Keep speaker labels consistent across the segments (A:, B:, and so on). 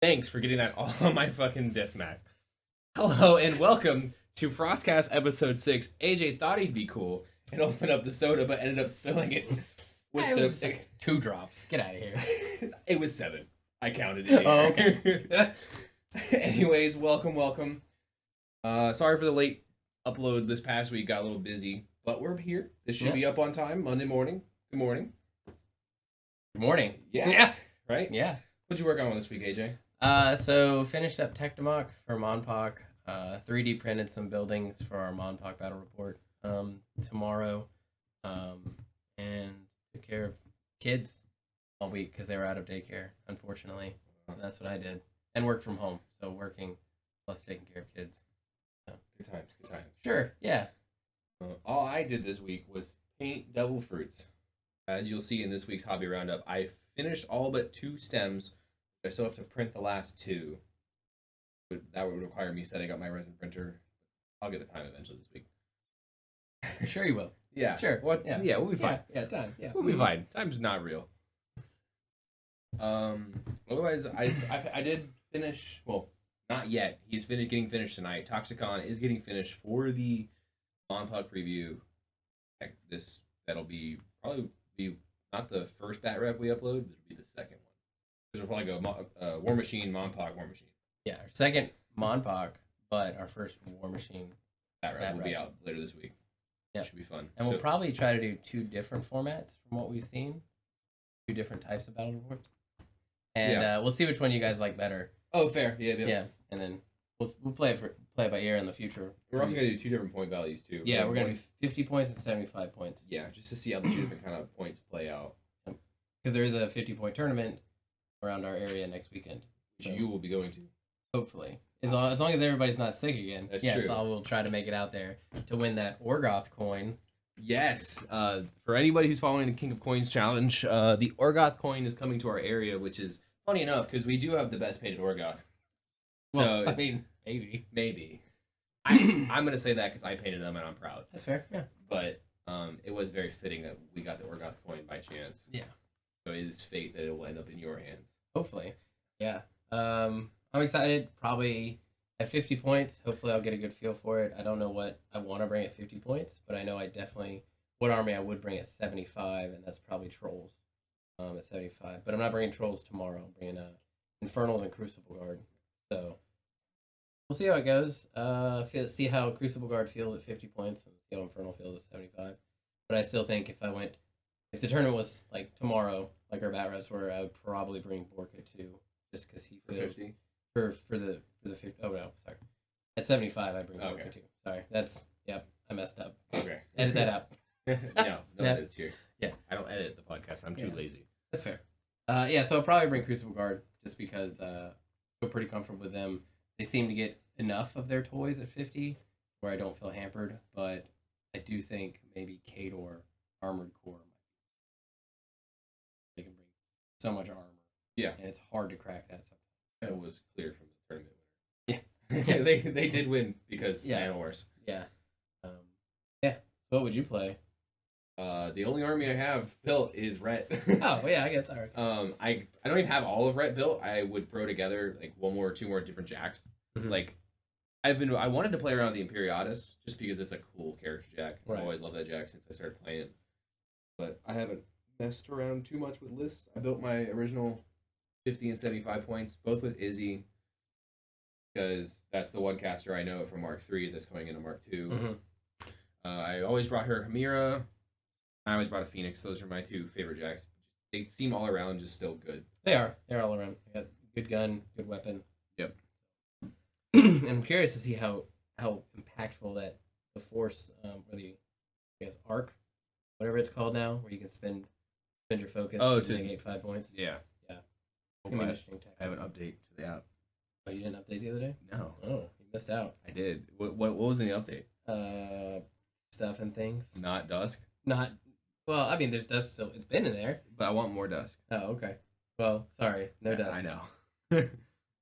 A: Thanks for getting that all on my fucking desk, Mac. Hello and welcome to FrostCast episode 6. AJ thought he'd be cool and open up the soda, but ended up spilling it with
B: It
A: the.
B: was like 2 drops. Get out of here.
A: It was 7. I counted it.
B: Oh, okay.
A: Anyways, welcome. Sorry for the late upload this past week. Got a little busy, but we're here. This should be up on time Monday morning. Good morning.
B: Good morning.
A: Yeah. Right?
B: Yeah.
A: What'd you work on this week, AJ?
B: So finished up Tectomock for Monpok. 3D printed some buildings for our Monpok battle report tomorrow. And took care of kids all week because they were out of daycare, unfortunately. So that's what I did. And worked from home. So working plus taking care of kids. So.
A: Good times.
B: Sure, yeah.
A: All I did this week was paint devil fruits. As you'll see in this week's hobby roundup, I finished all but 2 stems. I still have to print the last 2. That would require me setting up my resin printer. I'll get the time eventually this week.
B: Sure you will.
A: Yeah.
B: Sure.
A: What? Yeah, we'll be fine.
B: Yeah, time. Yeah.
A: We'll be fine. Time's not real. Otherwise, I did finish. Well, not yet. He's getting finished tonight. Toxicon is getting finished for the Monpug preview. That'll probably be not the first bat rep we upload, but it'll be the second one. Because we'll probably go War Machine, Monpog, War Machine.
B: Yeah, our second Monpok, but our first War Machine.
A: Bat rep will be out later this week. Yeah, should be fun.
B: And we'll probably try to do 2 different formats from what we've seen. 2 different types of battle reports. And we'll see which one you guys like better.
A: Oh, fair. Yeah.
B: And then we'll play it by ear in the future.
A: We're also gonna do 2 different point values too.
B: Yeah, we're gonna do 50 points and 75 points.
A: Yeah, just to see how the 2 different kind of points play out.
B: Because there is a 50-point tournament around our area next weekend,
A: which you will be going to.
B: Hopefully, as long as everybody's not sick again.
A: That's true.
B: So I will try to make it out there to win that Orgoth coin.
A: Yes. For anybody who's following the King of Coins challenge, the Orgoth coin is coming to our area, which is funny enough because we do have the best painted Orgoth.
B: Well, I mean,
A: maybe. I'm gonna say that because I painted them and I'm proud.
B: That's fair. Yeah.
A: But it was very fitting that we got the Orgoth coin by chance.
B: Yeah.
A: So it is fate that it will end up in your hands.
B: Hopefully. Yeah. I'm excited. Probably at 50 points. Hopefully I'll get a good feel for it. I don't know what I want to bring at 50 points, but I know what army I would bring at 75, and that's probably Trolls at 75. But I'm not bringing Trolls tomorrow. I'm bringing Infernals and Crucible Guard. So we'll see how it goes. See how Crucible Guard feels at 50 points and see how Infernal feels at 75. But I still think if the tournament was like tomorrow, like our bat reps were, I would probably bring Borka too, just because he feels
A: 50
B: for the 50. Oh no, sorry. At 75, I bring Borka too. Sorry, I messed up.
A: Okay,
B: edit that out.
A: No edits here.
B: Yeah,
A: I don't edit the podcast. I'm too lazy.
B: That's fair. So I'll probably bring Crucible Guard just because I feel pretty comfortable with them. They seem to get enough of their toys at 50 where I don't feel hampered, but I do think maybe Kador Armored Core. They can bring so much armor.
A: Yeah.
B: And it's hard to crack that stuff.
A: That was clear from the tournament winner. Yeah. they did win because Man Wars.
B: Yeah. So what would you play?
A: The only army I have built is Rhett.
B: Oh, yeah, I guess. All right.
A: I don't even have all of Rhett built. I would throw together like 1 more or 2 more different Jacks. Mm-hmm. Like I wanted to play around with the Imperiatus just because it's a cool character Jack. Right. I've always loved that Jack since I started playing it. But I haven't messed around too much with lists. I built my original 50 and 75 points, both with Izzy, because that's the one caster I know from Mark 3 that's coming into Mark 2. Mm-hmm. I always brought her Hamira. I always brought a Phoenix. Those are my 2 favorite Jacks. They seem all around just still good.
B: They are. They're all around. They got good gun, good weapon.
A: Yep.
B: And I'm curious to see how impactful that the Force or the arc, whatever it's called now, where you can spend your focus to negate 5 points.
A: Yeah.
B: It's gonna be interesting.
A: I have an update to the app.
B: Oh, you didn't update the other day?
A: No.
B: Oh, you missed out.
A: I did. What was in the update?
B: Stuff and things.
A: Not Dusk?
B: Not. Well, I mean, there's Dusk still. It's been in there.
A: But I want more Dusk.
B: Oh, okay. Well, sorry. No Dusk.
A: I know.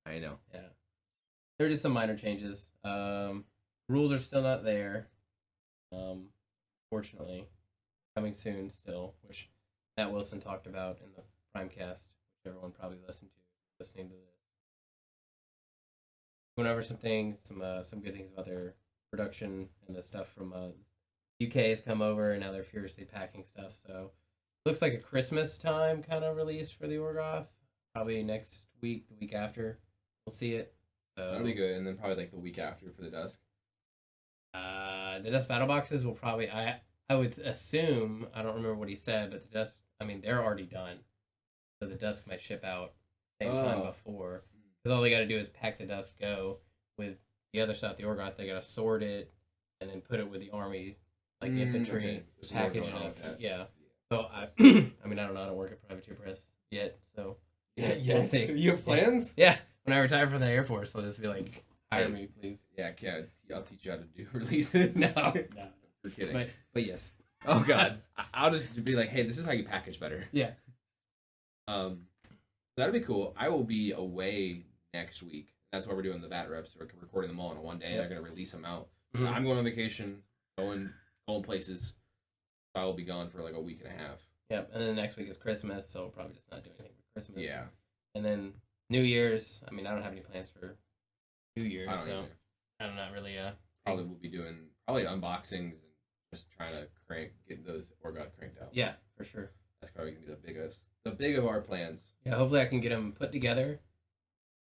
A: I know.
B: Yeah. There are just some minor changes. Rules are still not there. Fortunately. Coming soon still, which Matt Wilson talked about in the Primecast, which everyone probably listening to this. went over some things, some good things about their production and the stuff from UK has come over, and now they're furiously packing stuff. So looks like a Christmas time kind of release for the Orgoth. Probably next week, the week after, we'll see it. So
A: that'll be good, and then probably like the week after for the Dusk.
B: The Dusk battle boxes will probably I would assume, I don't remember what he said, but the Dusk, I mean, they're already done, so the Dusk might ship out same time before, because all they got to do is pack the Dusk go with the other stuff, the Orgoth. They got to sort it and then put it with the army, like the infantry, package it up. Yeah. So I mean, I don't know how to work at privateer press yet, so
A: we'll see. You have plans?
B: Yeah. When I retire from the Air Force, I'll just be like, hire me, please.
A: Yeah, I'll teach you how to do releases.
B: No.
A: We're kidding.
B: But yes.
A: Oh God, I'll just be like, hey, this is how you package better.
B: Yeah.
A: That'll be cool. I will be away next week. That's why we're doing the bat reps. We're recording them all in one day. They're gonna release them out. So I'm going on vacation, going places. So I will be gone for like a week and a half.
B: Yep, and then next week is Christmas, so we'll probably just not do anything for Christmas.
A: Yeah.
B: And then New Year's. I mean, I don't have any plans for New Year's, so I'm not really.
A: Probably we'll be doing unboxings and just trying to get those Orgoth cranked out.
B: Yeah, for sure.
A: That's probably gonna be the big of our plans.
B: Yeah, hopefully I can get them put together,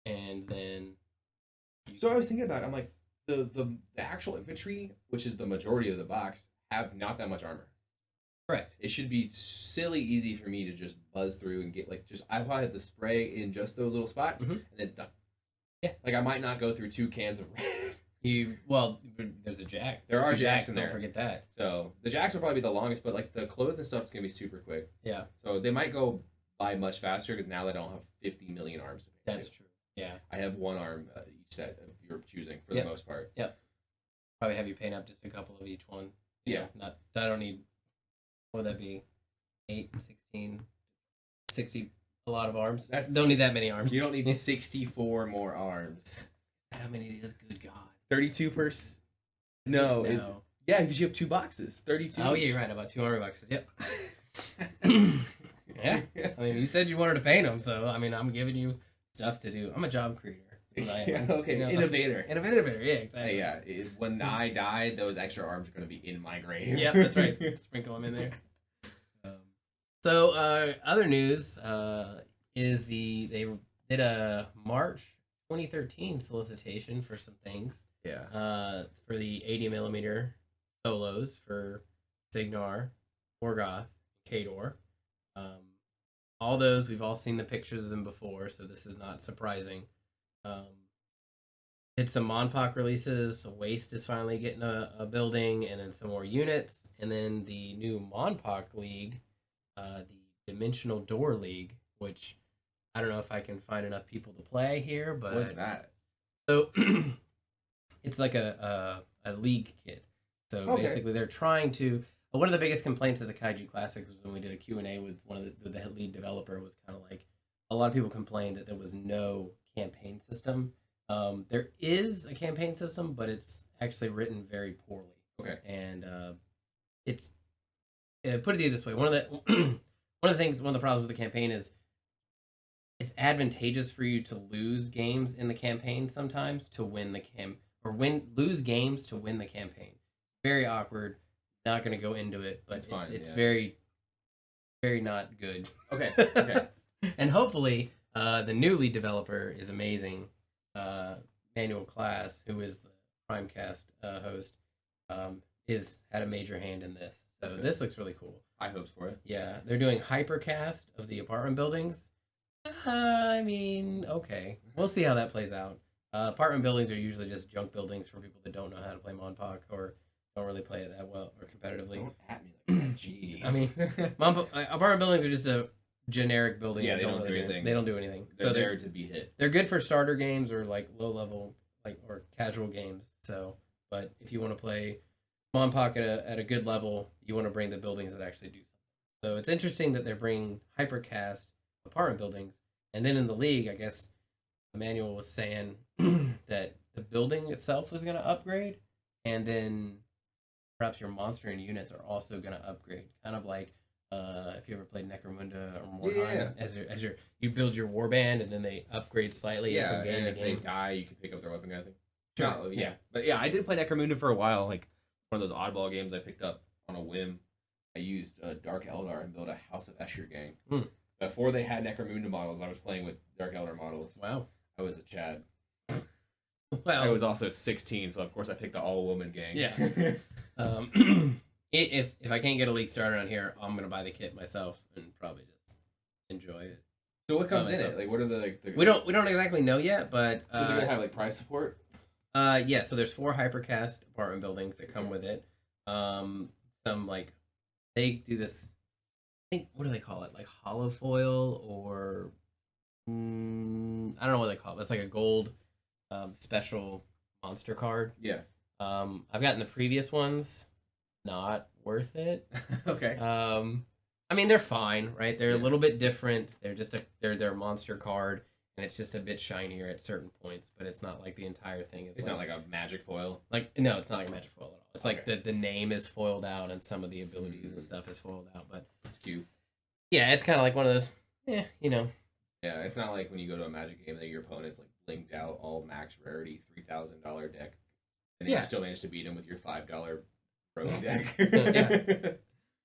B: and then.
A: So I was thinking about it, I'm like, the actual infantry, which is the majority of the box, have not that much armor.
B: Correct.
A: It should be silly easy for me to just buzz through and get I probably have to spray in just those little spots and it's done.
B: Yeah.
A: Like I might not go through 2 cans of red.
B: There's a jack.
A: There are jacks in there.
B: Don't forget that.
A: So the jacks will probably be the longest, but like the clothes and stuff's gonna be super quick.
B: Yeah.
A: So they might go by much faster because now they don't have 50 million arms to paint.
B: That's true. Yeah.
A: I have 1 arm each set if you're choosing for the most part.
B: Yep. Probably have you paint up just a couple of each one.
A: Yeah.
B: I don't need. What would that be? 8, 16, 60. A lot of arms. Don't need that many arms.
A: You don't need 64 more arms.
B: How many is good God?
A: 32 per. No. Yeah, because you have 2 boxes. 32.
B: Oh, yeah, you're right. About 2 army boxes. Yep. Yeah. I mean, you said you wanted to paint them, so I mean, I'm giving you stuff to do. I'm a job creator.
A: Yeah, okay. Innovator.
B: Innovator. Yeah, exactly.
A: Yeah. When I die, those extra arms are going to be in my grave.
B: Yeah, that's right. Sprinkle them in there. So other news is they did a March 2013 solicitation for some things.
A: Yeah.
B: For the 80 millimeter solos for Signar, Orgoth, Khador. All those, we've all seen the pictures of them before, so this is not surprising. Did some Monpoc releases. Waste is finally getting a building, and then some more units, and then the new Monpoc League, the Dimensional Door League, which I don't know if I can find enough people to play here, but
A: what's that?
B: So it's like a league kit. So basically, they're trying to. One of the biggest complaints of the Kaiju Classic was when we did a Q&A with the lead developer was kind of like a lot of people complained that there was no campaign system. There is a campaign system, but it's actually written very poorly.
A: Okay.
B: And it's put it this way. One of the problems with the campaign is it's advantageous for you to lose games in the campaign sometimes to win the lose games to win the campaign. Very awkward. Not going to go into it, but it's very, very not good.
A: Okay.
B: And hopefully, the new lead developer is amazing. Manuel Class, who is the Primecast host, had a major hand in this. So this looks really cool.
A: High hopes for it.
B: Yeah, they're doing hypercast of the apartment buildings. I mean, okay, we'll see how that plays out. Apartment buildings are usually just junk buildings for people that don't know how to play Monpoc or don't really play it that well or competitively.
A: Don't at me like that. Jeez.
B: I mean, apartment buildings are just a generic building.
A: Yeah, they don't do anything.
B: They don't do anything.
A: They're there to be hit.
B: They're good for starter games or like low level, or casual games. So, but if you want to play Monpoc at a good level, you want to bring the buildings that actually do something. So it's interesting that they're bringing hypercast apartment buildings, and then in the league, I guess Emmanuel was saying that the building itself was going to upgrade, and then perhaps your monster and units are also going to upgrade, kind of like If you ever played Necromunda or Mordheim, you build your warband and then they upgrade slightly from game to
A: if
B: game.
A: they die, you can pick up their weapon kind of thing.
B: Sure.
A: No, yeah. But yeah, I did play Necromunda for a while. Like one of those oddball games I picked up on a whim. I used Dark Eldar and built a House of Escher gang. Before they had Necromunda models, I was playing with Dark Eldar models.
B: Wow.
A: I was a Chad.
B: Well,
A: I was also 16, so of course I picked the all-woman gang.
B: Yeah. If I can't get a league started on here, I'm gonna buy the kit myself and probably just enjoy it.
A: So what comes in it? Like, what are the
B: We don't exactly know yet, but
A: is it gonna have like price support?
B: Yeah. So there's 4 hypercast apartment buildings that come with it. Some like they do this. I think what do they call it? Like hollow foil or I don't know what they call it. It's like a gold special monster card.
A: Yeah.
B: I've gotten the previous ones. Not worth it.
A: Okay.
B: I mean they're fine, right? They're a little bit different. They're just they're a monster card, and it's just a bit shinier at certain points, but it's not like the entire thing is.
A: It's not like a magic foil.
B: Like no, it's not like a magic foil at all. It's like the name is foiled out, and some of the abilities and stuff is foiled out, but
A: it's cute.
B: Yeah, it's kind of like one of those. Yeah,
A: Yeah, it's not like when you go to a Magic game that your opponent's like blinked out all max rarity $3,000 deck, and then you still manage to beat him with your $5 rogue deck.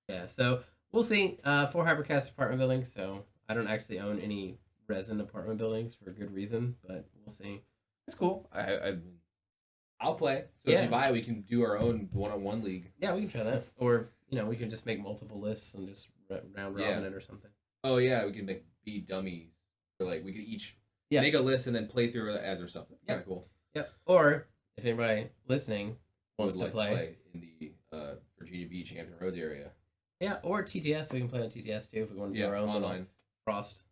B: Yeah. So we'll see. 4 hypercast apartment buildings. So I don't actually own any resin apartment buildings for good reason, but we'll see.
A: That's cool. I'll play. So if you buy, we can do our own one-on-one league.
B: Yeah, we can try that. Or we can just make multiple lists and just round robin it or something.
A: Oh yeah, we can be dummies. Or like we could each make a list and then play through it as or something. Kind of cool.
B: Yep. Or if anybody listening wants to play
A: in the Virginia Beach, Hampton Roads area.
B: Yeah, or TTS. We can play on TTS too if we want to do our own
A: online
B: Frost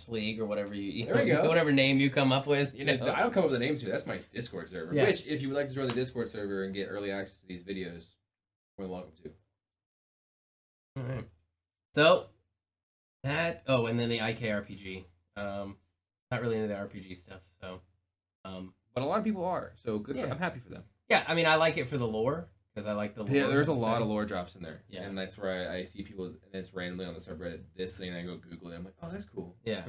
B: League or whatever
A: whatever
B: name you come up with.
A: I don't come up with a name too. That's my Discord server. Yeah. Which, if you would like to join the Discord server and get early access to these videos, you're more than welcome to.
B: All right. So that. Oh, and then the IK RPG. Not really into the RPG stuff. So.
A: But a lot of people are. So good. I'm happy for them.
B: Yeah, I mean, I like it for the lore. Because I like the lore.
A: Yeah, there's a lot of lore drops in there.
B: Yeah.
A: And that's where I see people, and it's randomly on the subreddit, this thing, and I go Google it. I'm like, oh, that's cool.
B: Yeah.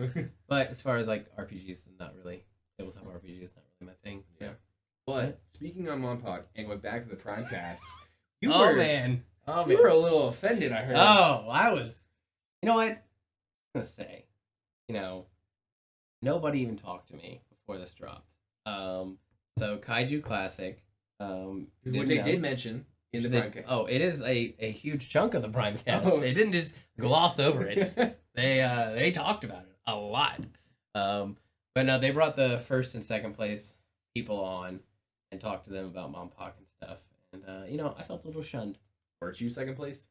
B: But as far as like RPGs, not really. Tabletop RPGs, not really my thing. So.
A: Yeah. But speaking on Monpok, and going back to the Primecast,
B: you were
A: a little offended, I heard.
B: Oh, I was. You know what? I'm going to say, nobody even talked to me before this dropped. So Kaiju Classic.
A: Which they did mention in the Primecast.
B: Oh, it is a huge chunk of the Primecast. They didn't just gloss over it. They talked about it a lot. But no, they brought the first and second place people on and talked to them about Monpok and stuff. And I felt a little shunned.
A: Weren't you second place?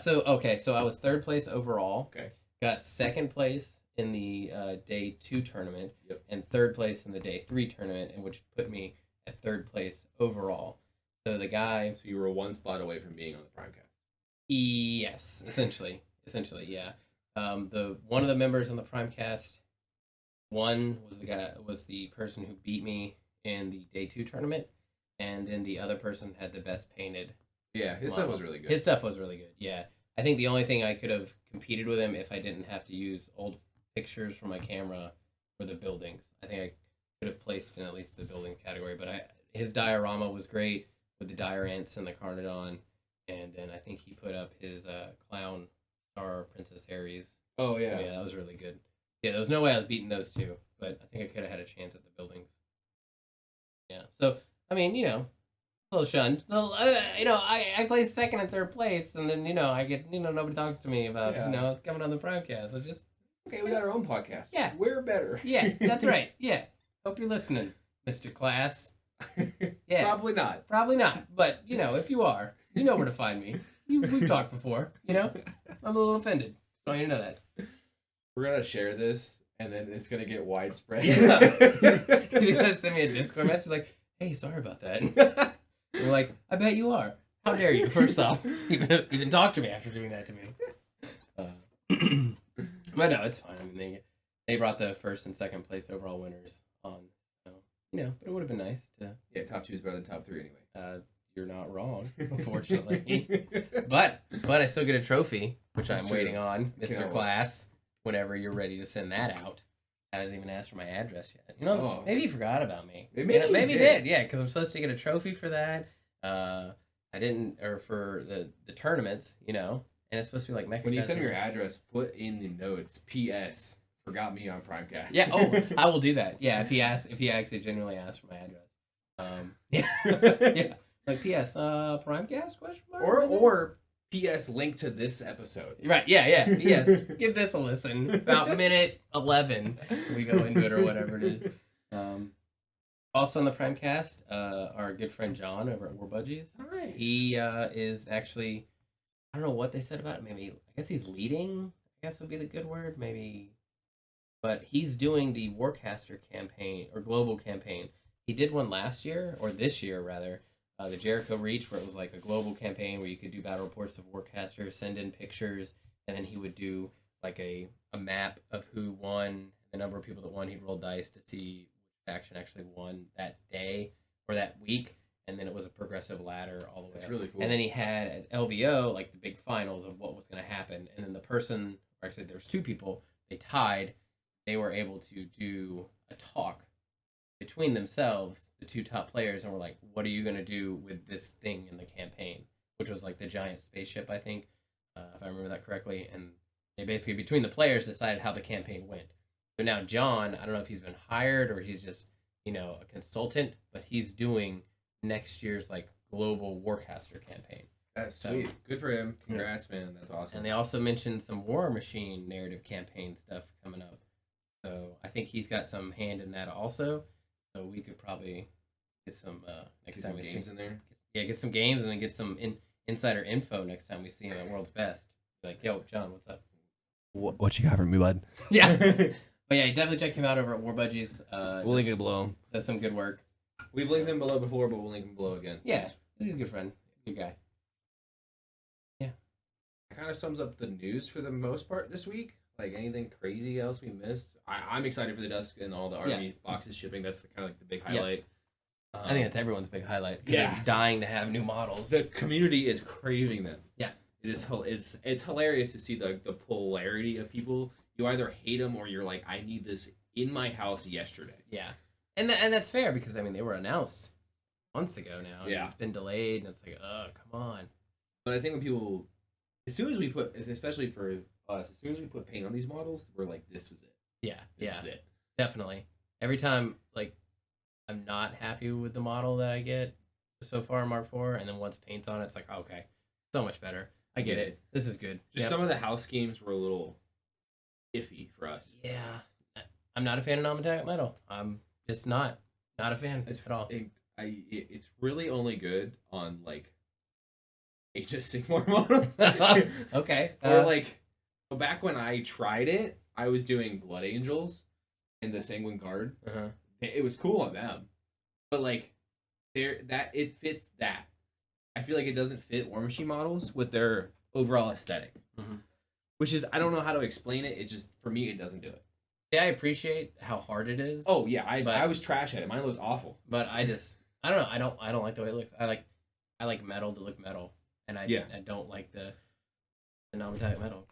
B: So I was third place overall.
A: Okay.
B: Got second place in the day 2 tournament.
A: Yep.
B: And third place in the day 3 tournament, and which put me at third place overall. So the guy.
A: So you were one spot away from being on the Primecast.
B: Yes, essentially, yeah. The one of the members on the Primecast, one was the person who beat me in the day 2 tournament, and then the other person had the best painted.
A: Yeah, his stuff was really good.
B: His stuff was really good. Yeah, I think the only thing I could have competed with him if I didn't have to use old pictures from my camera were the buildings. I think I could have placed in at least the building category, but his diorama was great with the dire ants and the Carnodon, and then I think he put up his clown star Princess Harry's.
A: Oh yeah,
B: that was really good. Yeah, there was no way I was beating those two, but I think I could have had a chance at the buildings. Yeah, so I mean, a little shunned. I placed second and third place, and then I get nobody talks to me about coming on the Primecast. So just
A: okay, we got our own podcast.
B: Yeah,
A: we're better.
B: Yeah, that's right. Yeah, hope you're listening, Mr. Class. Yeah,
A: Probably
B: not. But if you are, you know where to find me. We've talked before. I'm a little offended. I want you to know that.
A: We're gonna share this, and then it's gonna get widespread.
B: Yeah. He's gonna send me a Discord message like, "Hey, sorry about that." And we're like, "I bet you are. How dare you?" First off, even talk to me after doing that to me. But no, it's fine. I mean, they brought the first and second place overall winners on. But it would have been nice to.
A: Yeah, top 2 is better than top 3 anyway.
B: you're not wrong, unfortunately. but I still get a trophy, which I'm waiting on, Mr. Class. Whenever you're ready to send that out. I hasn't even asked for my address yet. Maybe he forgot about me. Maybe he did. Yeah, because I'm supposed to get a trophy for that. I didn't, or for the tournaments, and it's supposed to be like Mecha.
A: When you send me your address, put in the notes, P.S. Forgot me on FrostCast.
B: Yeah. Oh, I will do that. Yeah, if he actually genuinely asks for my address. Yeah. Yeah. Like P.S. FrostCast question mark?
A: Or P.S. link to this episode.
B: Right. Yeah. P.S. Give this a listen. About minute 11, we go into it or whatever it is. Also on the FrostCast, our good friend John over at War Budgies.
A: Nice.
B: He is actually, I don't know what they said about it. Maybe, I guess he's leading. I guess would be the good word. Maybe. But he's doing the Warcaster campaign or global campaign. He did one last year, or this year rather, the Jericho Reach, where it was like a global campaign where you could do battle reports of Warcaster, send in pictures, and then he would do like a map of who won, the number of people that won. He'd roll dice to see which faction actually won that day or that week, and then it was a progressive ladder all the way.
A: That's
B: up.
A: really cool.
B: And then he had at LVO like the big finals of what was going to happen, and then the person, or actually there was two people, they tied. They were able to do a talk between themselves, the two top players, and were like, what are you going to do with this thing in the campaign? Which was like the giant spaceship, I think, if I remember that correctly. And they basically, between the players, decided how the campaign went. So now John, I don't know if he's been hired or he's just, a consultant, but he's doing next year's like global Warcaster campaign.
A: That's sweet. Good for him. Congrats, man. That's awesome.
B: And they also mentioned some War Machine narrative campaign stuff coming up. So I think he's got some hand in that also. So we could probably get some next time we see
A: games in there.
B: Yeah, get some games and then get some insider info next time we see him at World's Best. Be like, yo, John, what's up?
A: What you got for me, bud?
B: Yeah. But yeah, definitely check him out over at War Budgies.
A: We'll link it below.
B: Does some good work.
A: We've linked him below before, but we'll link him below again.
B: Yeah, he's a good friend. Good guy. Yeah.
A: That kind of sums up the news for the most part this week. Like anything crazy else we missed? I'm excited for the Dusk and all the army boxes shipping. That's kind of like the big highlight.
B: Yeah. I think that's everyone's big highlight. Because they're dying to have new models.
A: The community is craving them.
B: Yeah.
A: It's hilarious to see the polarity of people. You either hate them or you're like, I need this in my house yesterday.
B: Yeah. And that's fair because, they were announced months ago now.
A: Yeah.
B: It's been delayed and it's like, oh, come on.
A: But I think when people, as soon as we put, especially for us, as soon as we put paint on these models, we're like, this was it.
B: Yeah.
A: This is it.
B: Definitely. Every time, I'm not happy with the model that I get so far in Mark IV, and then once paint's on, it's like, okay, so much better. I get it. This is good.
A: Just some of the house schemes were a little iffy for us.
B: Yeah. I'm not a fan of non-metallic metal. I'm just not a fan at all.
A: It's really only good on, Age of Sigmar models.
B: Okay.
A: Or, back when I tried it, I was doing Blood Angels and the Sanguine Guard.
B: Uh-huh.
A: It was cool on them. But, it fits that. I feel like it doesn't fit War Machine models with their overall aesthetic.
B: Mm-hmm.
A: Which is, I don't know how to explain it. It just, for me, it doesn't do it.
B: Yeah, I appreciate how hard it is.
A: Oh, yeah. I was trash at it. Mine looked awful.
B: But I don't know. I don't like the way it looks. I like metal to look metal. And I don't like the non-metallic metal.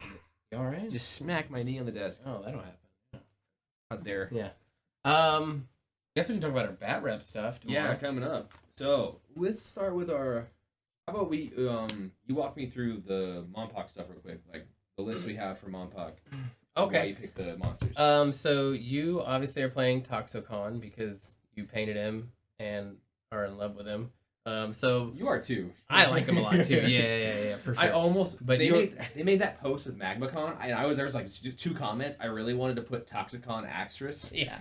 B: You all right?
A: Just smack my knee on the desk.
B: Oh, that'll happen.
A: Out there.
B: Yeah. Guess we can talk about our bat rep stuff tomorrow.
A: Yeah, coming up. So let's start with our. How about we? You walk me through the Monpok stuff real quick, like the list we have for Monpok.
B: Okay.
A: Why you pick the monsters.
B: So you obviously are playing Toxocon because you painted him and are in love with him. So
A: you are too.
B: I like him a lot too. Yeah, for sure.
A: I almost, but they made that post with Magmacon, and there was two comments. I really wanted to put Toxicon Axtris.
B: Yeah,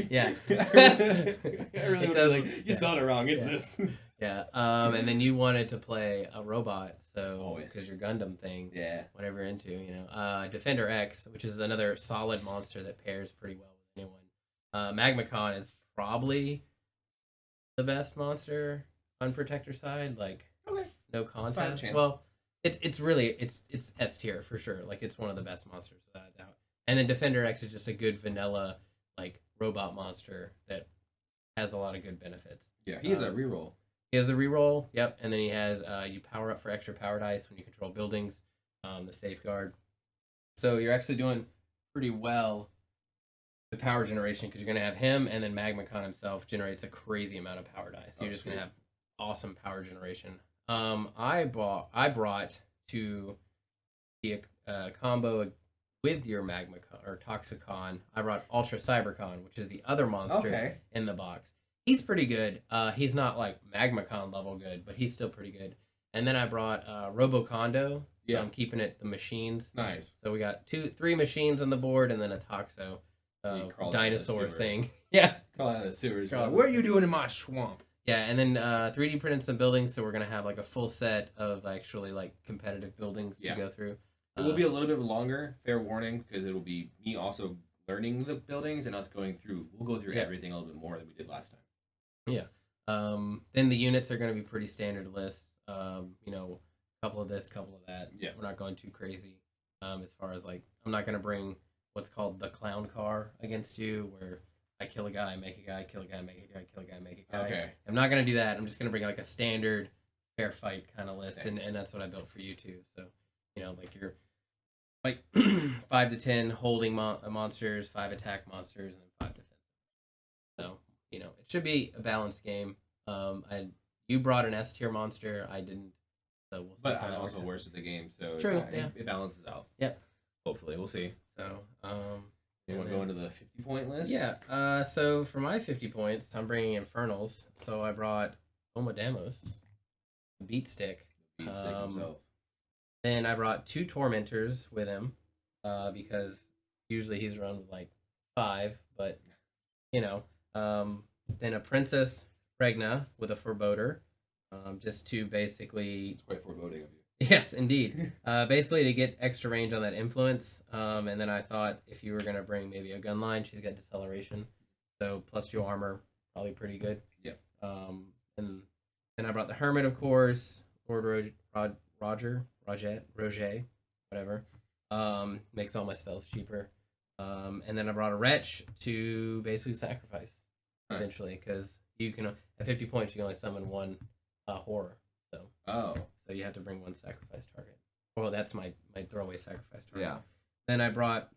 B: yeah.
A: I really was you spelled it wrong. It's this.
B: Yeah. And then you wanted to play a robot, so because your Gundam thing.
A: Yeah.
B: Whatever you're into, Defender X, which is another solid monster that pairs pretty well with anyone. Magmacon is probably the best monster on Protector side, no contest. Well, it's really S tier for sure. It's one of the best monsters without a doubt. And then Defender X is just a good vanilla robot monster that has a lot of good benefits.
A: Yeah, he has a reroll.
B: He has the reroll. Yep, and then he has you power up for extra power dice when you control buildings. The safeguard. So you're actually doing pretty well with power generation because you're gonna have him, and then Magmacon himself generates a crazy amount of power dice. So you're just gonna have awesome power generation. I brought to be a combo with your Magmacon or Toxicon. I brought Ultra Cybercon, which is the other monster in the box. He's pretty good. He's not like Magmacon level good, but he's still pretty good. And then I brought Robocondo, so I'm keeping it the machines.
A: Nice.
B: So we got 3 machines on the board, and then a Toxo dinosaur thing. Yeah.
A: Crawl out of the sewers. What are you doing in my swamp?
B: Yeah, and then 3D printed some buildings, so we're gonna have like a full set of actually like competitive buildings to go through.
A: It will be a little bit longer, fair warning, because it'll be me also learning the buildings and us going through. We'll go through everything a little bit more than we did last time.
B: Yeah. Then the units are going to be pretty standard lists. Couple of this, couple of that.
A: Yeah.
B: We're not going too crazy. As far as like, I'm not going to bring what's called the clown car against you, where I kill a guy, make a guy, kill a guy, make a guy, kill a guy, make a guy.
A: Okay.
B: I'm not going to do that. I'm just going to bring like a standard fair fight kind of list, and that's what I built for you too. So, like you're like 5 to 10 holding monsters, 5 attack monsters, and then 5 defense. So, it should be a balanced game. You brought an S tier monster, I didn't. So we'll see.
A: But I'm also worse at the game, so
B: true.
A: It balances out.
B: Yep.
A: Hopefully, we'll see.
B: So,
A: you want to go into the 50-point list?
B: Yeah. So for my 50 points, I'm bringing Infernals. So I brought Omodamos, the Beat Stick.
A: Himself.
B: Then I brought 2 Tormentors with him, because usually he's around with like 5, but then a Princess Regna with a Forebodar, just to basically.
A: It's quite foreboding of you.
B: Yes, indeed. Basically to get extra range on that influence. And then I thought if you were gonna bring maybe a gun line, she's got deceleration, so +2 armor, probably pretty good.
A: Yeah.
B: And then I brought the Hermit, of course, Lord Roger, whatever. Makes all my spells cheaper. And then I brought a Wretch to basically sacrifice eventually, because you can at 50 points you can only summon 1 horror. So you have to bring 1 sacrifice target. Well, that's my throwaway sacrifice target.
A: Yeah.
B: Then I brought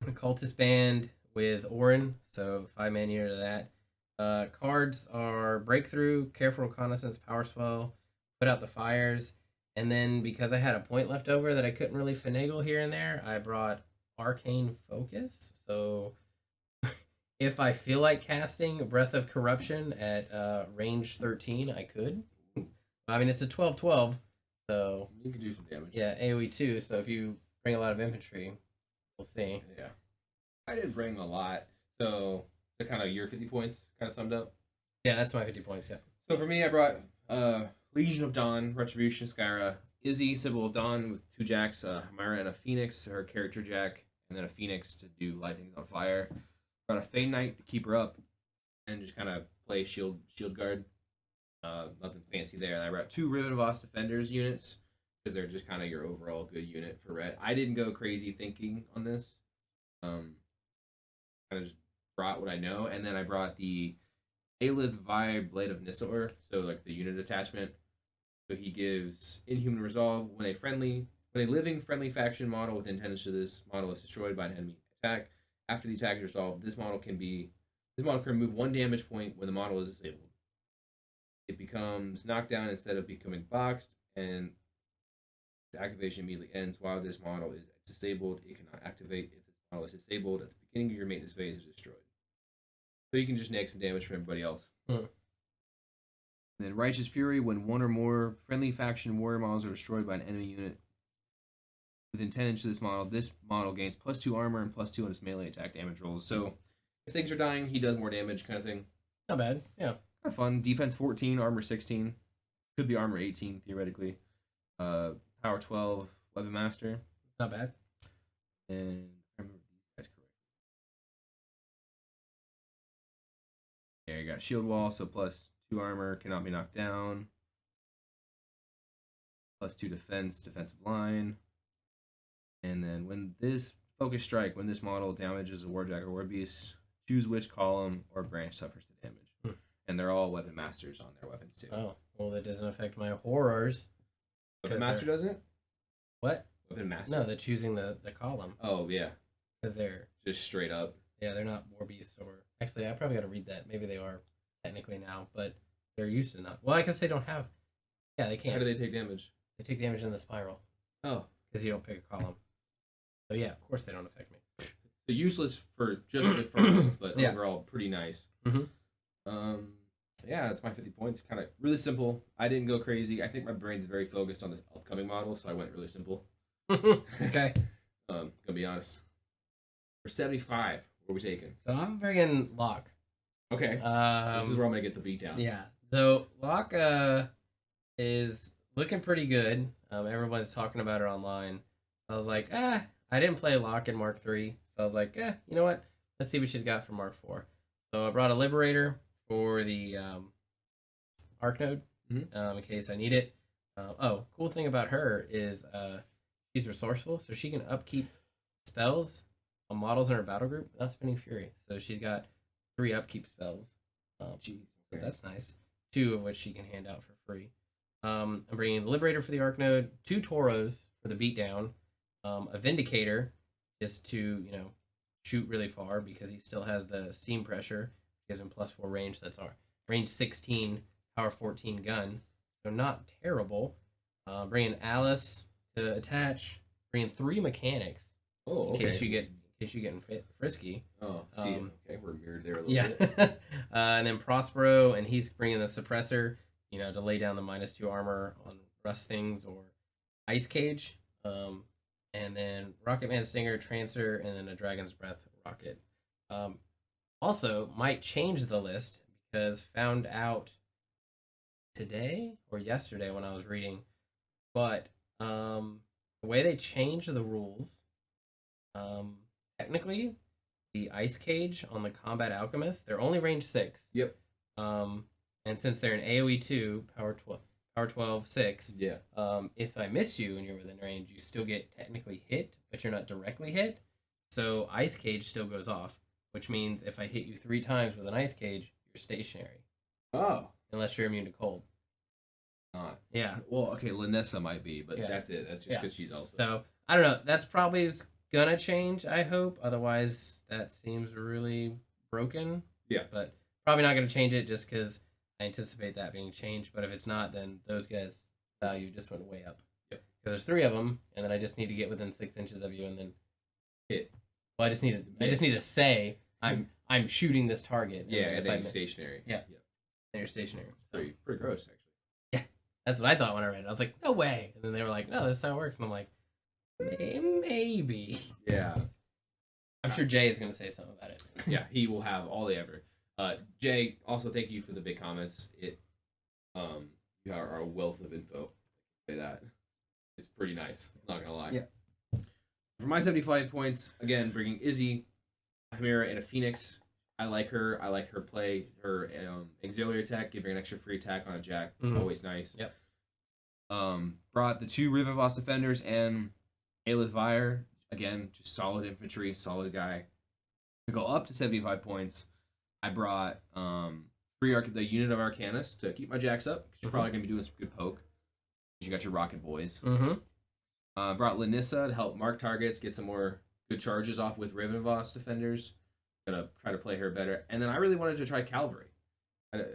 B: a Cultist Band with Orin, so 5 mana to that. Cards are Breakthrough, Careful Reconnaissance, Power Swell, Put Out the Fires, and then because I had a point left over that I couldn't really finagle here and there, I brought Arcane Focus. So if I feel like casting Breath of Corruption at range 13, I could. I mean, it's a 12/12, so
A: you can do some damage.
B: Yeah, AoE 2. So if you bring a lot of infantry, we'll see.
A: Yeah, I didn't bring a lot, so the kind of your 50 points kind of summed up.
B: Yeah, that's my 50 points. Yeah.
A: So for me, I brought Legion of Dawn, Retribution, Skyra, Izzy, Sybil of Dawn with 2 jacks, Myra and a Phoenix, her character jack, and then a Phoenix to do light things on fire. Brought a Fey Knight to keep her up, and just kind of play shield guard. Nothing fancy there. And I brought 2 Rivet of Oz Defenders units because they're just kind of your overall good unit for red. I didn't go crazy thinking on this. Kind of just brought what I know, and then I brought the Aelith Vibe Blade of Nisor, so like the unit attachment. So he gives Inhuman Resolve when a living friendly faction model with intentions to this model is destroyed by an enemy attack. After the attack is resolved, this model can remove 1 damage point when the model is disabled. It becomes knocked down instead of becoming boxed, and its activation immediately ends while this model is disabled. It cannot activate if this model is disabled at the beginning of your maintenance phase is destroyed. So you can just neg some damage from everybody else. And then Righteous Fury, when 1 or more friendly faction warrior models are destroyed by an enemy unit with intention to this model gains +2 armor and +2 on its melee attack damage rolls. So if things are dying, he does more damage, kind of thing.
B: Not bad. Yeah.
A: Kind of fun. Defense 14, armor 16. Could be armor 18, theoretically. Power 12, Weapon Master.
B: Not bad.
A: And I remember these guys correctly. Yeah, you got Shield Wall, so +2 armor, cannot be knocked down. +2 defense, defensive line. And then when this Focus Strike, when this model damages a Warjack or Warbeast, choose which column or branch suffers the damage. and they're all weapon masters on their weapons too.
B: Oh, well, that doesn't affect my horrors.
A: Weapon master doesn't?
B: What?
A: Weapon master?
B: No, they're choosing the column.
A: Oh, yeah.
B: Because they're...
A: Just straight up.
B: Yeah, they're not war beasts or... Actually, I probably got to read that. Maybe they are technically now, but they're used to not. Well, I guess they don't have... Yeah, they can't.
A: How do they take damage?
B: They take damage in the spiral.
A: Oh.
B: Because you don't pick a column. So yeah, of course they don't affect me.
A: So useless for just infernals, but
B: yeah.
A: Overall pretty nice.
B: Mm-hmm.
A: Yeah, that's my 50 points. Kind of really simple. I didn't go crazy. I think my brain's very focused on this upcoming model, so I went really simple.
B: Okay.
A: Gonna be honest. For 75, what are we taking?
B: So I'm bringing Locke.
A: Okay. This is where I'm gonna get the beat down.
B: Yeah. So Locke is looking pretty good. Everyone's talking about it online. I was like, I didn't play Locke in Mark 3, so I was like, you know what? Let's see what she's got for Mark 4. So I brought a Liberator for the Arc Node, in case I need it. Cool thing about her is she's resourceful, so she can upkeep spells on models in her battle group without spending Fury. So she's got 3 upkeep spells. So that's nice. 2 of which she can hand out for free. I'm bringing the Liberator for the Arc Node, 2 Tauros for the beatdown, a Vindicator just to, shoot really far because he still has the steam pressure. Gives him +4 range. That's our range 16, power 14 gun. So not terrible. Bringing Alice to attach. Bringing 3 mechanics.
A: Oh, okay.
B: In case you get frisky.
A: Oh, see, okay, we're mirrored there a little
B: bit. And then Prospero, and he's bringing the suppressor, to lay down the -2 armor on rust things or ice cage. And then Rocket Man Stinger, Trancer, and then a Dragon's Breath rocket. Also, might change the list because found out today or yesterday when I was reading, but the way they changed the rules, technically, the Ice Cage on the Combat Alchemist, they're only range 6.
A: Yep.
B: And since they're an AoE 2, power 12, 6.
A: Yeah.
B: If I miss you and you're within range, you still get technically hit, but you're not directly hit. So Ice Cage still goes off, which means if I hit you 3 times with an Ice Cage, you're stationary.
A: Oh.
B: Unless you're immune to cold.
A: Not.
B: Yeah.
A: Well, okay, Lanessa might be, but
B: yeah.
A: That's it. That's just because she's also.
B: So, I don't know. That's probably gonna change, I hope. Otherwise, that seems really broken.
A: Yeah.
B: But probably not gonna change it just because I anticipate that being changed. But if it's not, then those guys' value just went way up.
A: Yep.
B: Because there's 3 of them, and then I just need to get within 6 inches of you and then
A: hit.
B: Well, I just need to say I'm shooting this target.
A: Yeah, and then you're stationary.
B: Yeah. And you're stationary.
A: Pretty gross, actually.
B: Yeah. That's what I thought when I read it. I was like, no way. And then they were like, no, this is how it works. And I'm like, maybe.
A: Yeah.
B: I'm sure Jay is going to say something about it.
A: Yeah, he will have all the effort. Jay, also thank you for the big comments. You are a wealth of info. Say that. It's pretty nice. I'm not going to lie.
B: Yeah.
A: For my 75 points, again, bringing Izzy, a Chimera, and a Phoenix. I like her. I like her play. Her auxiliary attack, giving an extra free attack on a Jack. Always nice.
B: Yep.
A: Brought the 2 Rivivos defenders and Aelith Vire. Again, just solid infantry, solid guy. To go up to 75 points, I brought the unit of Arcanus to keep my Jacks up. Because you're probably going to be doing some good poke. You got your Rocket Boys. Brought Lanissa to help mark targets, get some more good charges off with Rivivos defenders. Gonna try to play her better. And then I really wanted to try Cavalry.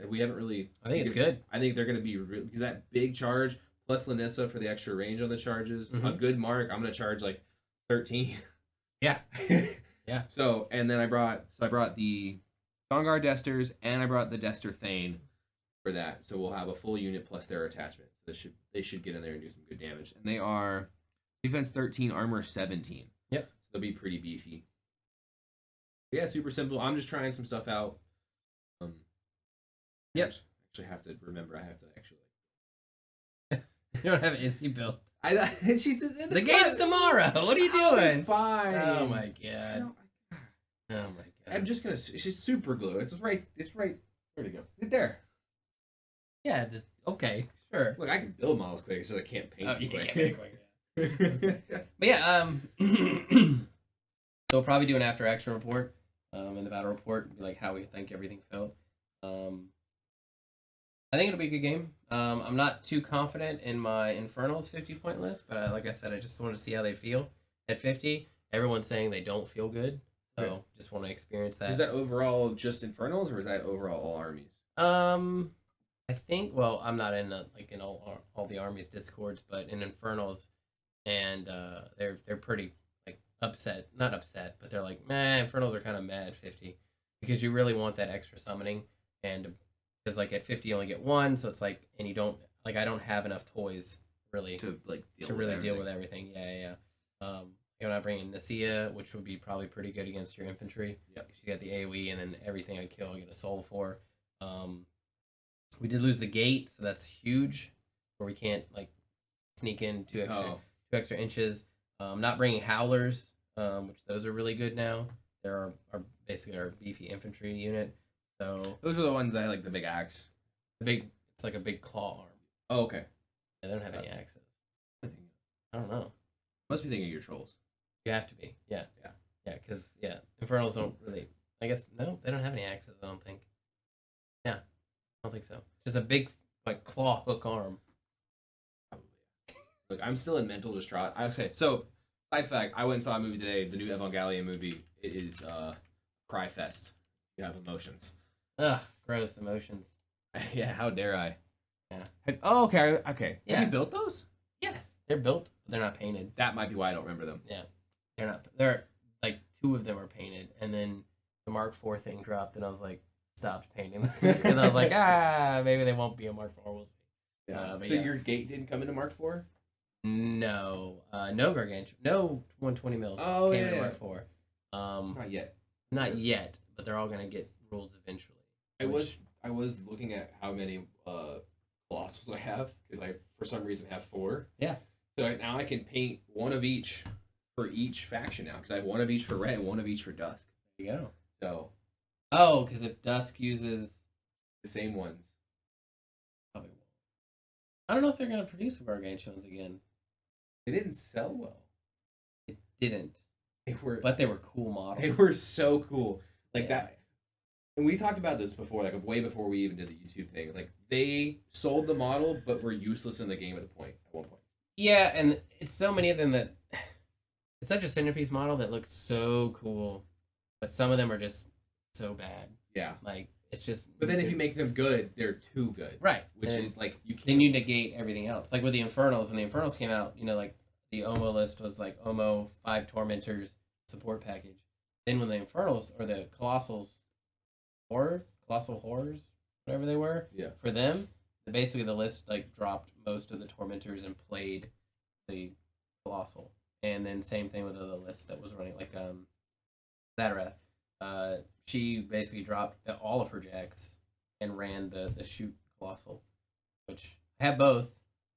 A: We haven't really...
B: I think it's good.
A: I think they're going to be... Because that big charge, plus Lanissa for the extra range on the charges, a good mark, I'm going to charge like 13.
B: Yeah. Yeah.
A: So, and then I brought the Dawnguard Desters, and I brought the Dester Thane for that. So we'll have a full unit plus their attachment. So they should get in there and do some good damage. And they are defense 13, armor 17.
B: Yep.
A: So they'll be pretty beefy. But yeah, super simple. I'm just trying some stuff out.
B: Yep.
A: Actually have to remember. I have to actually.
B: You don't have an Izzy built.
A: She's
B: the game's tomorrow. What are you doing?
A: Fine.
B: Oh my god. Oh my god.
A: I'm just gonna. She's super glue. It's right. Where'd it go? Right there.
B: Yeah. Okay. Sure.
A: Look, I can build models quick, so I can't paint quick.
B: But yeah. So we'll probably do an after action report. In the battle report, be like how we think everything felt. I think it'll be a good game. I'm not too confident in my Infernals 50-point list, but like I said, I just want to see how they feel at 50. Everyone's saying they don't feel good, so just want to experience that.
A: Is that overall just Infernals, or is that overall all armies?
B: I think. Well, I'm not in in all the armies discords, but in Infernals, and they're pretty like upset. Not upset, but they're like, man, Infernals are kind of mad at 50 because you really want that extra summoning, and because like at 50 you only get one, so it's like, and you don't like I don't have enough toys really
A: To like
B: deal with everything. Yeah. You're not bringing Nasia, which would be probably pretty good against your infantry.
A: Yeah,
B: you got the AoE, and then everything I kill, I get a soul for. We did lose the gate, so that's huge, where we can't like sneak in two extra inches. Not bringing howlers, which those are really good now. They're basically our beefy infantry unit. So
A: those are the ones that I like the big axe.
B: It's like a big claw arm.
A: Oh, okay.
B: Yeah, they don't have any axes. I don't know.
A: Must be thinking of your trolls.
B: You have to be. Yeah. Because Infernals don't really. I guess no, they don't have any axes. I don't think. Yeah, I don't think so. Just a big like claw hook arm.
A: Look, I'm still in mental distraught. Okay, so side fact, I went and saw a movie today, the new Evangelion movie. It is cry fest. You have emotions.
B: Ugh, gross emotions.
A: Yeah, how dare I?
B: Yeah.
A: Oh, okay.
B: Yeah.
A: Have you built those?
B: Yeah, they're built, but they're not painted.
A: That might be why I don't remember them.
B: Yeah, they're not. They're like two of them are painted, and then the Mark IV thing dropped, and I was like, stopped painting because I was like, maybe they won't be a Mark IV. We'll see.
A: Yeah. So your gate didn't come into Mark IV?
B: No, no gargantuan, no 120 mils came into Mark IV.
A: Not yet.
B: Not yet, but they're all gonna get rules eventually.
A: I was looking at how many colossals I have because I for some reason have 4.
B: Yeah.
A: So now I can paint one of each for each faction now because I have one of each for red, one of each for dusk.
B: There you go.
A: So.
B: Oh, because if dusk uses
A: the same ones.
B: Probably won't. I don't know if they're gonna produce gargantuans again.
A: They didn't sell well.
B: It didn't.
A: But
B: they were cool models.
A: They were so cool. Like that. And we talked about this before, like way before we even did the YouTube thing. Like they sold the model, but were useless in the game at one point.
B: Yeah, and it's so many of them that it's such a centerpiece model that looks so cool, but some of them are just so bad.
A: Yeah,
B: like it's just.
A: But then if you make them good, they're too good.
B: Right.
A: Which is like you can't.
B: Then you negate everything else. Like with the Infernals, when the Infernals came out, like the Omo list was like Omo 5 Tormentors support package. Then when the Infernals or the Colossal Horrors, whatever they were, for them, basically the list like dropped most of the Tormentors and played the Colossal. And then same thing with the other list that was running, like Zatarath. She basically dropped all of her jacks and ran the shoot Colossal, which I have both,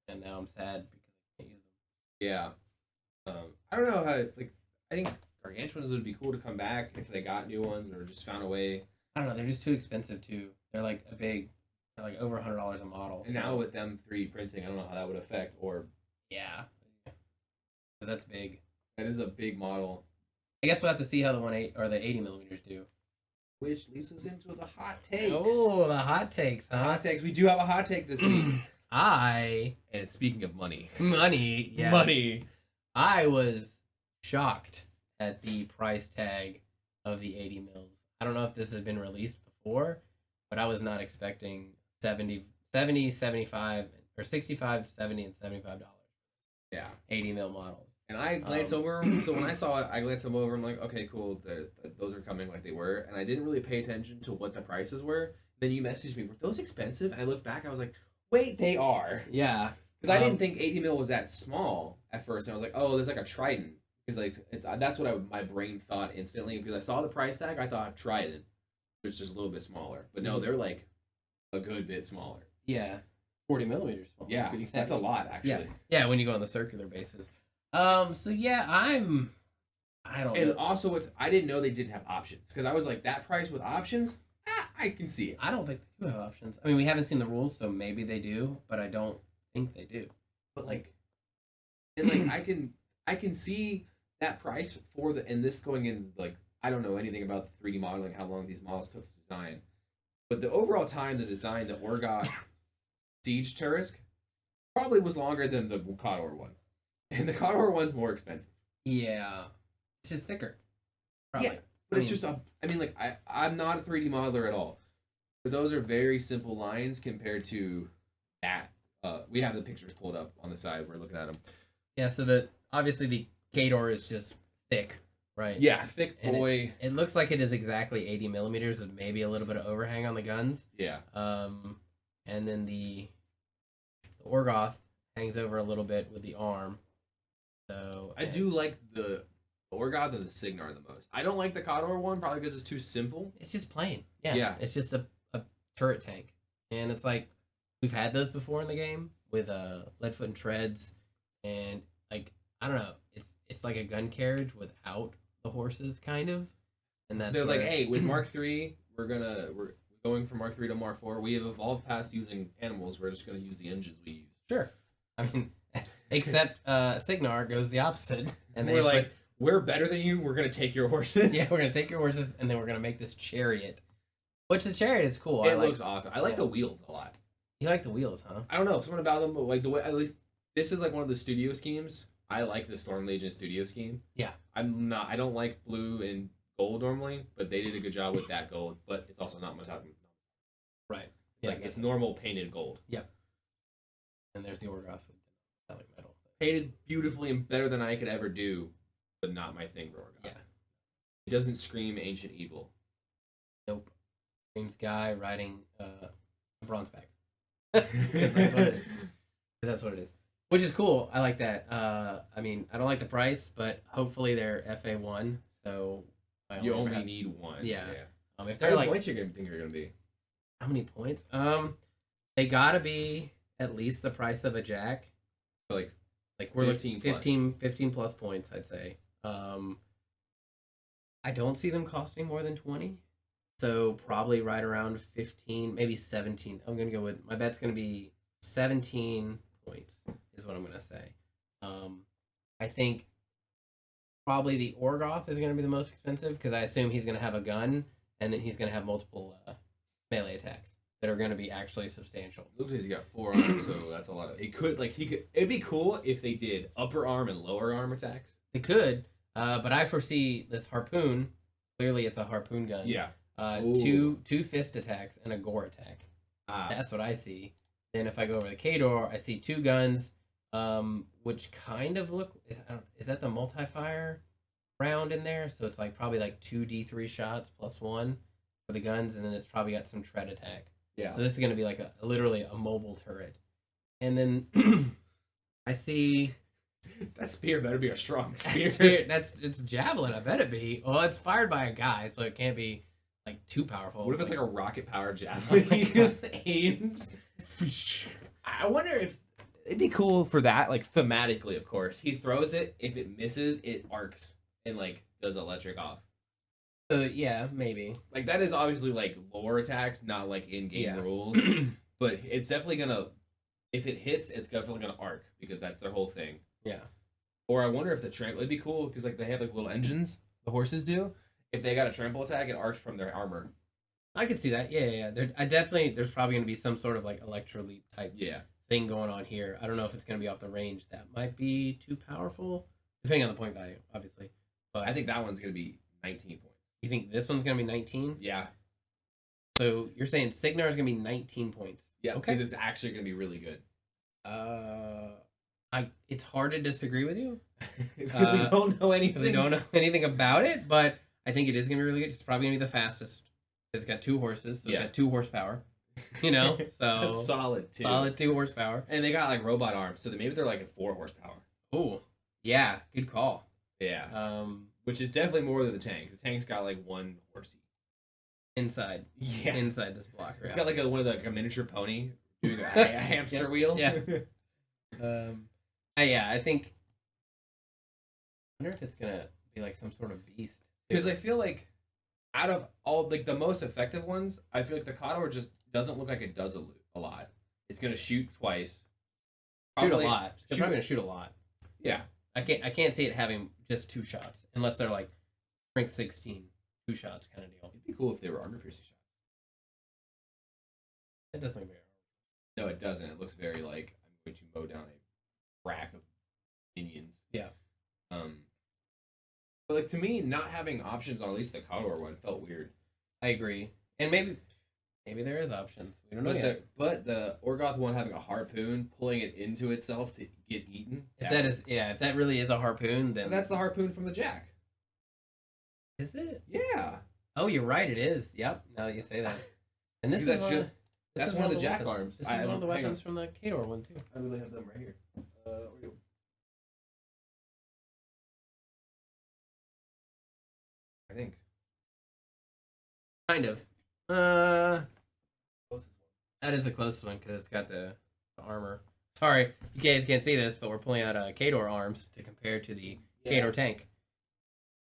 B: and now I'm sad because I can't use them.
A: Yeah. I don't know how, like, I think Gargantuans would be cool to come back if they got new ones or just found a way.
B: I don't know, they're just too expensive too. They're like they're like over $100 a model.
A: And now with them 3D printing, I don't know how that would affect, or...
B: Yeah. Because that's big.
A: That is a big model.
B: I guess we'll have to see how the 80 millimeters do.
A: Which leads us into the hot takes.
B: Oh, the hot takes, huh?
A: Hot takes. We do have a hot take this week.
B: And
A: speaking of money.
B: Money, yes.
A: Money.
B: I was shocked at the price tag of the 80 mils. I don't know if this has been released before, but I was not expecting 70, 75, or 65, 70, and $75.
A: Yeah.
B: 80 mil models.
A: And I glanced over them. So when I saw it, I glanced them over. I'm like, okay, cool. Those are coming like they were. And I didn't really pay attention to what the prices were. Then you messaged me, were those expensive? And I looked back. I was like, wait, they are.
B: Yeah.
A: Because I didn't think 80 mil was that small at first. And I was like, oh, there's like a Trident. Because like that's what my brain thought instantly. Because I saw the price tag, I thought Trident, which is just a little bit smaller. But no, they're like a good bit smaller.
B: Yeah. 40 millimeters smaller.
A: Yeah, that's a lot, actually.
B: Yeah, when you go on the circular basis. So yeah, I don't know.
A: And also, I didn't know they didn't have options. Because I was like, that price with options, I can see it.
B: I don't think they do have options. I mean, we haven't seen the rules, so maybe they do, but I don't think they do.
A: But like, and like I can see that price for and this going in, like, I don't know anything about the 3D modeling, how long these models took to design. But the overall time to design the Orgot Siege Turrisk probably was longer than the Khador one, and the Khador one's more expensive.
B: Yeah, it's just thicker. Probably.
A: Yeah, but it's just a. I mean, like I'm not a 3D modeler at all, but those are very simple lines compared to that. We have the pictures pulled up on the side. We're looking at them.
B: Yeah, so obviously the Khador is just thick, right?
A: Yeah, thick boy.
B: It looks like it is exactly 80 millimeters with maybe a little bit of overhang on the guns.
A: Yeah.
B: And then the Orgoth hangs over a little bit with the arm. So
A: I do like the Orgoth and the Signar the most. I don't like the Khador one, probably because it's too simple.
B: It's just plain. Yeah.
A: Yeah.
B: It's just a turret tank. And it's like we've had those before in the game with Leadfoot and Treads, and like I don't know, it's like a gun carriage without the horses, kind of. And that's
A: they're like, hey, with Mark III, we're going from Mark III to Mark IV. We have evolved past using animals. We're just gonna use the engines we use.
B: Sure. I mean, except Signar goes the opposite, and
A: we're like, we're better than you. We're gonna take your horses.
B: Yeah, we're gonna take your horses, and then we're gonna make this chariot. Which the chariot is cool.
A: It looks awesome. I like the wheels a lot.
B: You like the wheels, huh?
A: I don't know something about them, but like the way, at least this is like one of the studio schemes. I like the Storm Legion studio scheme.
B: Yeah.
A: I don't like blue and gold normally, but they did a good job with that gold. But it's also not metallic.
B: Right.
A: It's like it's normal painted gold.
B: Yep. And there's the Orgoth with metallic metal.
A: Painted beautifully and better than I could ever do, but not my thing for Orgoth.
B: Yeah.
A: It doesn't scream ancient evil.
B: Nope. Screams guy riding a bronze bag. That's what it is. That's what it is. Which is cool. I like that. I mean, I don't like the price, but hopefully they're FA1. So
A: you only need one.
B: Yeah. If
A: they're like, how many points you think you're gonna be?
B: How many points? They gotta be at least the price of a Jack.
A: So like
B: we're 15 plus points, I'd say. I don't see them costing more than 20. So probably right around 15, maybe 17. I'm gonna go with my bet's gonna be 17 points is what I'm gonna say. I think probably the Orgoth is gonna be the most expensive because I assume he's gonna have a gun and then he's gonna have multiple melee attacks that are gonna be actually substantial.
A: Looks like he's got 4 arms, so that's a lot of. It'd be cool if they did upper arm and lower arm attacks.
B: They could, but I foresee this harpoon. Clearly, it's a harpoon gun.
A: Yeah.
B: Two fist attacks and a gore attack. That's what I see. Then if I go over the Khador, I see 2 guns, which kind of look. Is that the multi-fire round in there? So it's like probably like 2 D3 shots plus 1 for the guns, and then it's probably got some tread attack.
A: Yeah.
B: So this is gonna be like literally a mobile turret, and then I see.
A: That spear better be a strong spear.
B: It's javelin. I bet it be. Well, it's fired by a guy, so it can't be like too powerful.
A: What if it's like a rocket powered javelin? He just aims. I wonder if it'd be cool for that, like thematically, of course. He throws it. If it misses, it arcs and like does electric off.
B: Yeah, maybe.
A: Like that is obviously like lore attacks, not like in-game rules. But it's definitely gonna. If it hits, it's definitely gonna arc because that's their whole thing.
B: Yeah.
A: Or I wonder if the trample. It'd be cool because like they have like little engines. The horses do. If they got a trample attack, it arcs from their armor.
B: I could see that. Yeah. There's probably gonna be some sort of like electroleap type thing going on here. I don't know if it's gonna be off the range. That might be too powerful, depending on the point value, obviously. But
A: I think that one's gonna be 19 points.
B: You think this one's gonna be 19?
A: Yeah.
B: So you're saying Signar is gonna be 19 points?
A: Yeah. Okay. Because it's actually gonna be really good.
B: It's hard to disagree with you
A: because we don't know anything.
B: We don't know anything about it, but I think it is gonna be really good. It's probably gonna be the fastest. It's got 2 horses, so it's got 2 horsepower. You know, so
A: that's solid too.
B: Solid 2 horsepower,
A: and they got like robot arms, so maybe they're like at 4 horsepower.
B: Oh, yeah, good call.
A: Yeah, which is definitely more than the tank. The tank's got like 1 horsey
B: inside. Yeah, inside this block.
A: It's got like a miniature pony doing a hamster wheel.
B: Yeah. Yeah, I think. I wonder if it's gonna be like some sort of beast.
A: Because I feel like, out of all like the most effective ones, I feel like the Khador just doesn't look like it does a lot. It's gonna shoot twice.
B: Shoot a lot. It's probably gonna shoot a lot.
A: Yeah.
B: I can't see it having just 2 shots unless they're like strength 16, 2 shots kind of deal.
A: It'd be cool if they were armor piercing shots.
B: It doesn't look very.
A: No, it doesn't. It looks very like I'm going to mow down a rack of minions.
B: Yeah.
A: But like to me, not having options on at least the Condor one felt weird.
B: I agree, and maybe there is options. We don't know yet.
A: But the Orgoth one having a harpoon, pulling it into itself to get eaten.
B: If that really is a harpoon, then
A: that's the harpoon from the Jack.
B: Is it?
A: Yeah.
B: Oh, you're right. It is. Yep. Now that you say that, and this is
A: that's one of the Jack
B: weapons.
A: arms.
B: This is one of the weapons from the Kador one too.
A: I really have them right here. I think.
B: Kind of. That is the closest one because it's got the armor. Sorry, you guys can't see this, but we're pulling out Kador arms to compare to the Kador tank.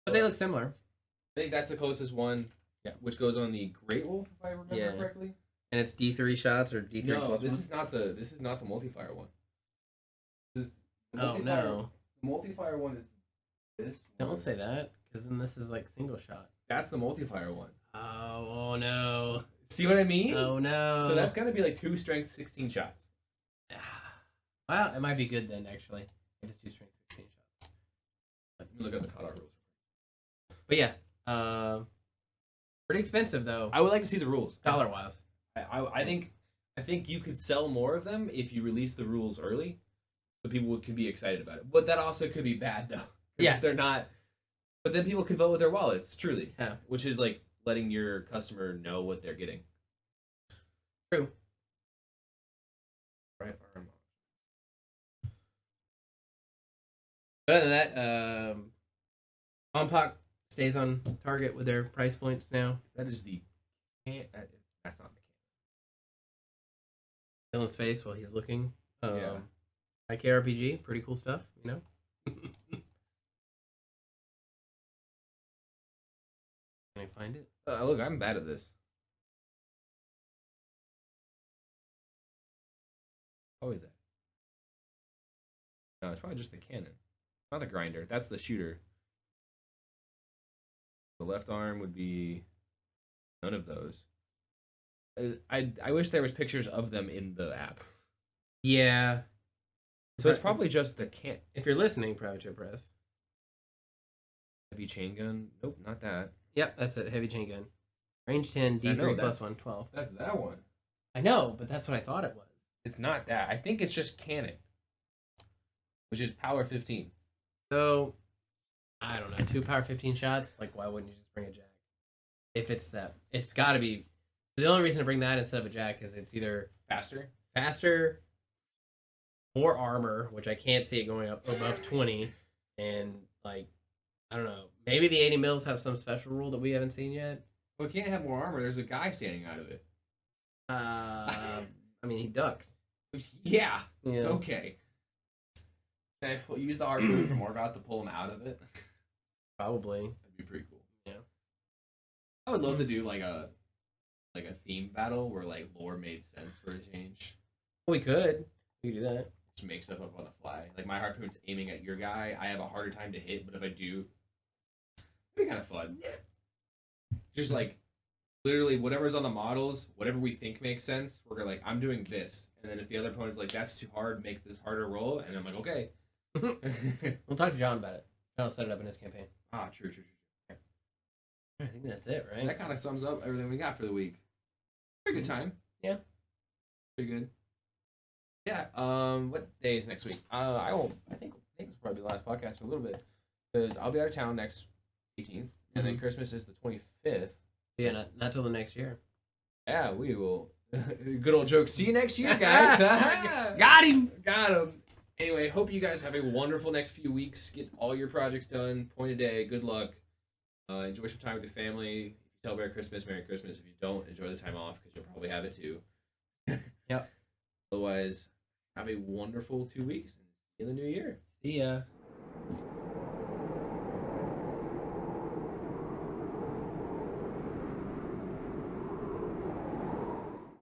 B: But they look similar.
A: I think that's the closest one. Yeah, which goes on the Great Wolf, if I remember correctly.
B: And it's D3 shots or D3
A: No, this is not the multiplier one. This is the
B: no.
A: The multiplier one is this.
B: Don't say that, because then this is like single shot.
A: That's the multiplier one.
B: Oh no.
A: See what I mean?
B: Oh no.
A: So that's gonna be like 2 strength 16 shots.
B: Well, it might be good then actually. If it's 2 strength 16 shots.
A: Let me look at the cutout rules.
B: But yeah, pretty expensive though.
A: I would like to see the rules.
B: Dollar wise.
A: I think you could sell more of them if you release the rules early, so people can be excited about it. But that also could be bad though.
B: Yeah,
A: if they're not. But then people can vote with their wallets, truly.
B: Yeah.
A: Which is like letting your customer know what they're getting.
B: True.
A: Right arm.
B: But other than that, Compaq stays on target with their price points now.
A: That is the. That's not the.
B: Still in space while he's looking.
A: Yeah.
B: IKRPG, pretty cool stuff, you know. Can I find it?
A: Look, I'm bad at this. How is that? No, it's probably just the cannon. Not the grinder. That's the shooter. The left arm would be none of those. I wish there was pictures of them in the app.
B: Yeah.
A: So it's probably just the can.
B: If you're listening, Private Press.
A: Heavy chain gun. Nope, not that.
B: Yep, that's it. Heavy chain gun. Range 10, D3 plus 1, 12.
A: That's that one.
B: I know, but that's what I thought it was.
A: It's not that. I think it's just cannon, which is power 15.
B: So, I don't know. 2 power 15 shots? Like, why wouldn't you just bring a jack? If it's that, it's got to be. The only reason to bring that instead of a jack is it's either faster, more armor, which I can't see it going up above 20, and like, I don't know. Maybe the 80 mils have some special rule that we haven't seen yet.
A: Well, it can't have more armor. There's a guy standing out of it.
B: I mean, he ducks.
A: Yeah. Okay. Can I use the harpoon from Orgoth to pull him out of it?
B: Probably.
A: That'd be pretty cool.
B: Yeah.
A: I would love to do like a theme battle where like lore made sense for a change.
B: We could do that.
A: Just make stuff up on the fly. Like my harpoon's aiming at your guy. I have a harder time to hit, but if I do, it'd be kind of fun. Yeah. Just like literally whatever's on the models, whatever we think makes sense, we're gonna like, I'm doing this. And then if the other opponent's like, that's too hard, make this harder roll, and I'm like, okay.
B: We'll talk to John about it. John set it up in his campaign.
A: Ah, true.
B: Yeah. I think that's it, right?
A: That kind of sums up everything we got for the week. Pretty good time.
B: Yeah.
A: Pretty good. Yeah. What day is next week? I think this will probably be the last podcast for a little bit because I'll be out of town next 18th, and then Christmas is the 25th.
B: Yeah, not till the next year.
A: Yeah, we will. Good old joke. See you next year, guys.
B: Got him.
A: Anyway, hope you guys have a wonderful next few weeks. Get all your projects done. Point a day. Good luck. Enjoy some time with your family. If you celebrate Christmas, Merry Christmas. If you don't, enjoy the time off because you'll probably have it too.
B: Yep.
A: Otherwise, have a wonderful 2 weeks and see you in the new year.
B: See ya.